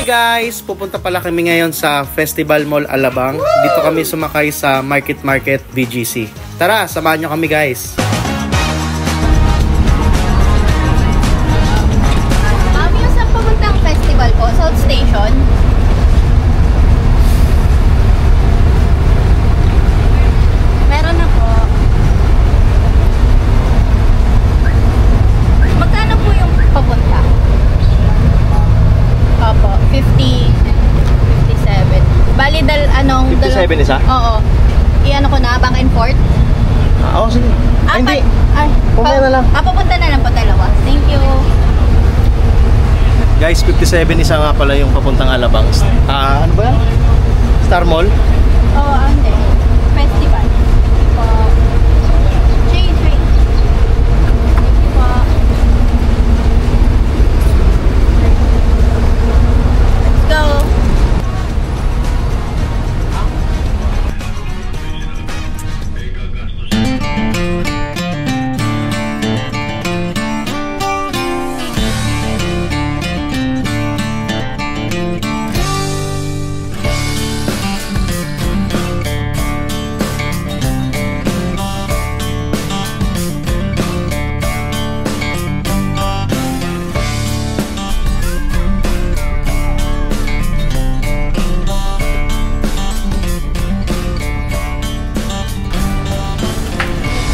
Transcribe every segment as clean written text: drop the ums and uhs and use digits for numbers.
guys! Pupunta pala kami ngayon sa Festival Mall Alabang. Dito kami sumakay sa Market VGC. Tara, samahan nyo kami guys! Yung sa papuntang festival po, South Station. Meron ako. Magkano po yung papunta? Opo, 57. Bali, anong... 57 isa? Oo. I-ano ko na, back and forth. Oo, sige. Hindi. Pumunta na lang. Papunta na lang po dalawa. Thank you. Guys, 57 isa nga pala yung papuntang Alabang. Ano ba yan? Star Mall? Oo, hindi. Festival.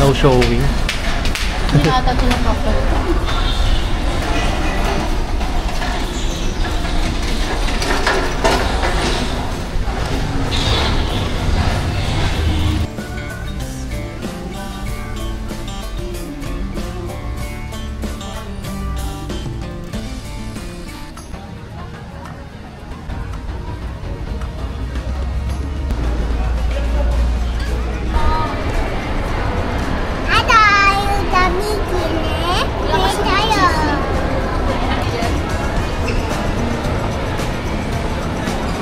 No showing. Hindi ata ito na proper.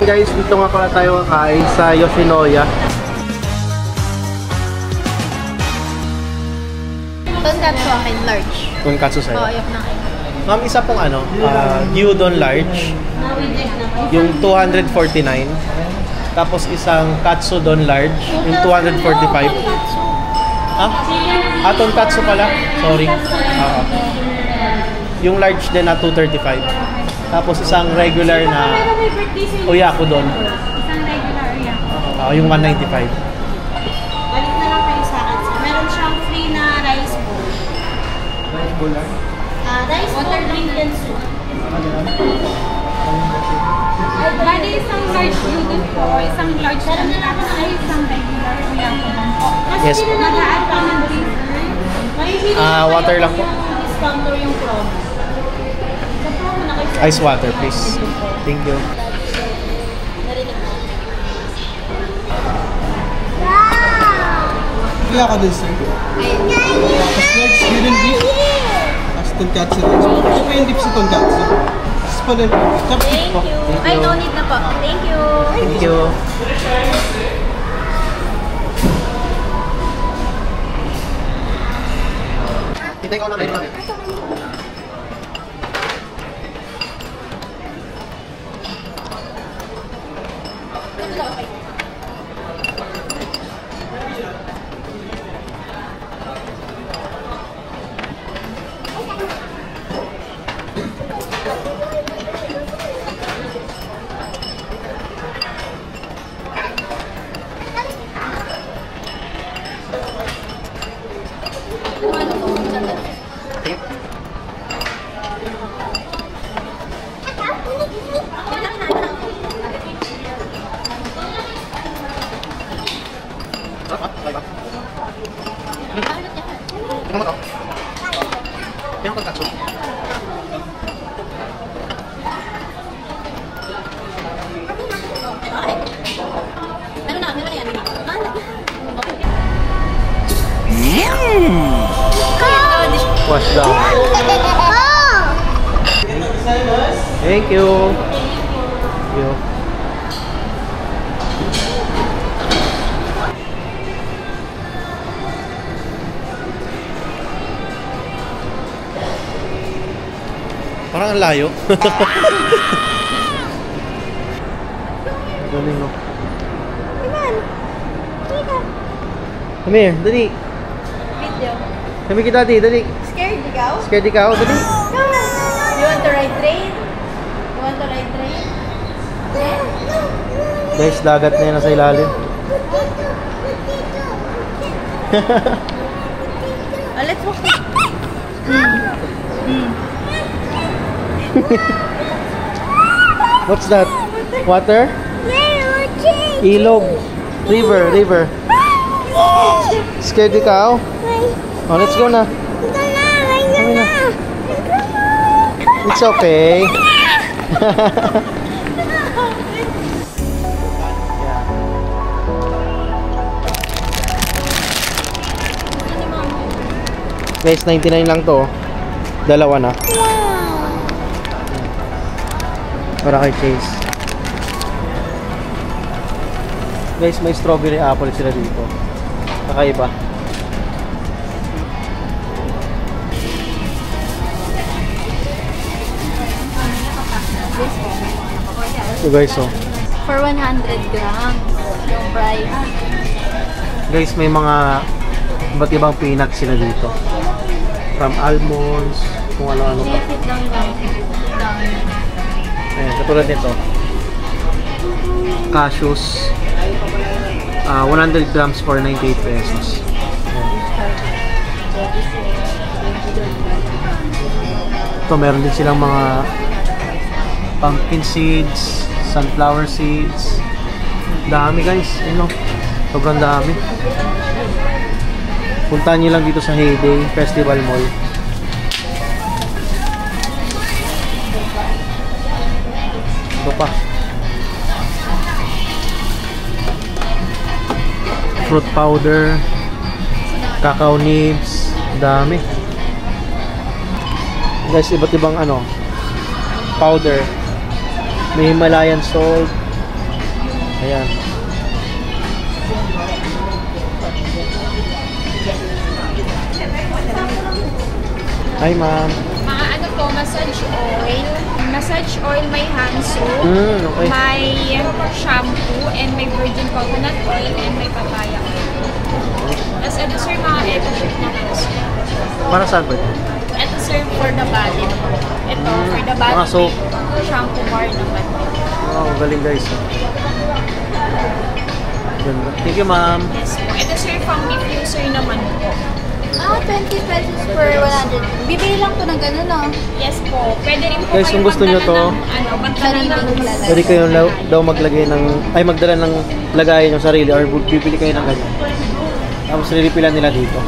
Guys, dito nga pala tayo kakain sa Yoshinoya. Tonkatsu akin, large. Tonkatsu sa'yo. Oo, ayok na kayo. Ma'am, isa pong gyudon large. Yung 249. Tapos isang katsudon large. Yung 245. Tonkatsu pala. Sorry. Yung large din na 235. Tapos isang regular na oyakudon. Isang regular oyakudon. Yung 195. Balik na lang kayo sa akin. Meron siyang free na rice bowl. Rice bowl lang? Rice bowl, drink and soup. Bali, isang large udon po, isang large tonkatsu, ay isang regular oyakudon po. Kasi yes, nag-a-add pa ng dessert. Water lang po. Discounter yung promo. Ice water, please. Thank you. Kaya ako din, sir. Tapos large student beef. Tapos tonkatsu rin. Ito pa yung dip sa tonkatsu. Tapos pa rin. Thank you. Ay, no need na po. Thank you. Thank you. Kita ko na rin. Wash down. Thank you. Thank you. Parang ang layo. Galing, no? Come on. Kita. Come here, dali. Video. Kami kita, dali, dali. Scared ikaw? Scared ikaw, dali. You want to ride train? You want to ride train? Guys, dagat na yan nasa ilalim. Oh, let's walk. What's that? Water? Ilog. River, river. Scared ikaw? Oh, let's go na. Kami na. It's okay. Guys, 99 lang to. Dalawa na. Para kay Chase. Guys, may strawberry apple sila dito. Kakaiba. So guys, oh. For 100 grams. Yung price. Guys, may mga iba't ibang peanuts sila dito. From almonds, kung ano-ano pa. Sit down lang. Ayan, katulad nito. Cashews. 100 grams for 98 pesos. Ito, meron din silang mga pumpkin seeds, sunflower seeds. Dami guys, ano? Sobrang dami. Puntahan nyo lang dito sa Heyday Festival Mall. Ito pa. Fruit powder, cacao nibs, dami. Guys, iba't ibang ano, powder. May Himalayan salt. Ayan. Hi, ma'am. Mga ano po, massage oil. Massage oil, may hand soap, Okay. may shampoo, and may virgin coconut oil, and may papaya oil. Tapos ito sir, mga eco-ship na hand soap. Para saan ba ito? Ito sir, for the body. Ito, for the body, Mga soap. may shampoo bar naman. Oh, galing guys. Ganda. Thank you, ma'am. Yes po. Ito sir, pang diffuser naman po. 20 pesos per 100. Bibili lang ko ng gano'n, no? Yes po. Pwede rin po Guys, kung gusto nyo to, magdala ng pwede kayo daw maglagay ng, ay magdala ng lagayan yung sarili or bibili kayo ng ganyan. Tapos nilipilan nila dito.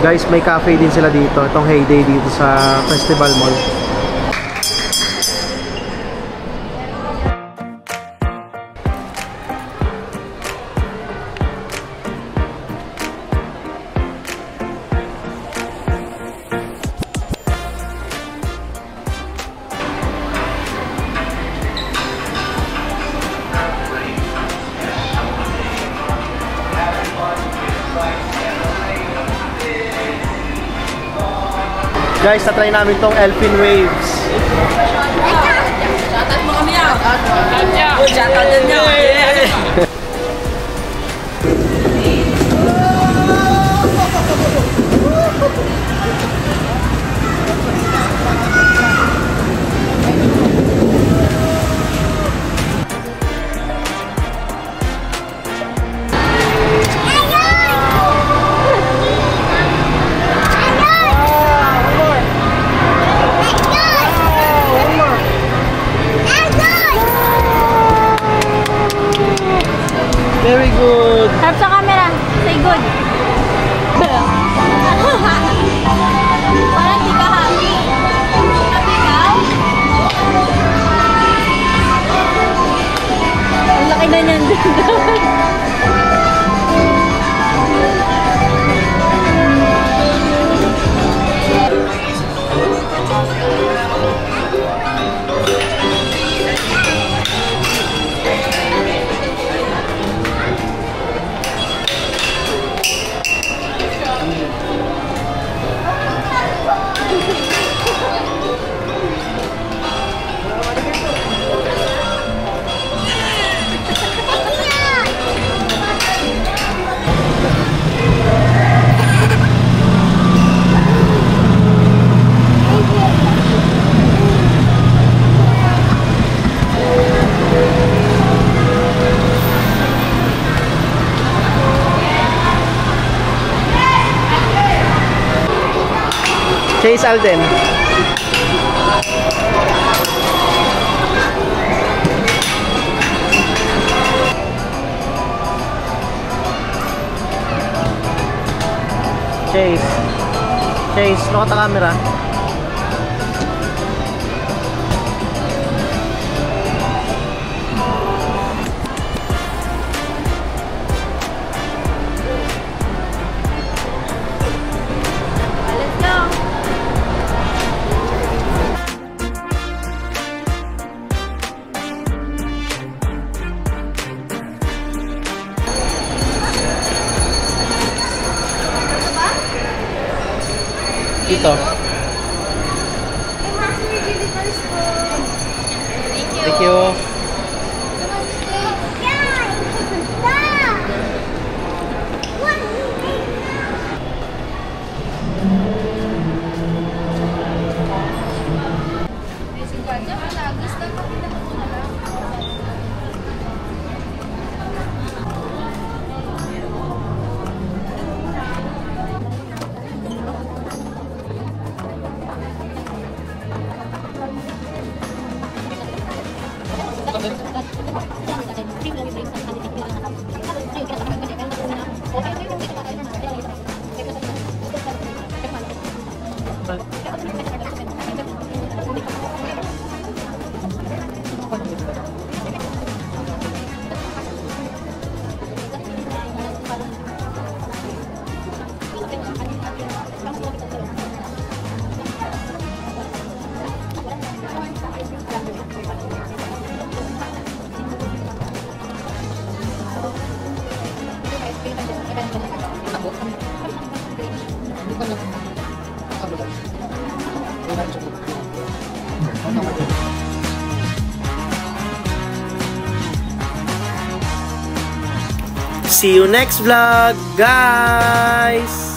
Guys, may cafe din sila dito. Itong Heyday dito sa Festival Mall. Guys, tatry namin tong Elfin Waves. Shoutout mo kami yan. Shoutout din nyo. Very good. Harap sa camera. Say good. Parang di ka happy. Happy ka? Ang laki na niyan. Chase Alden. Chase. Chase, look at the camera. Let's go! Dito. Thank you. See you next vlog, guys!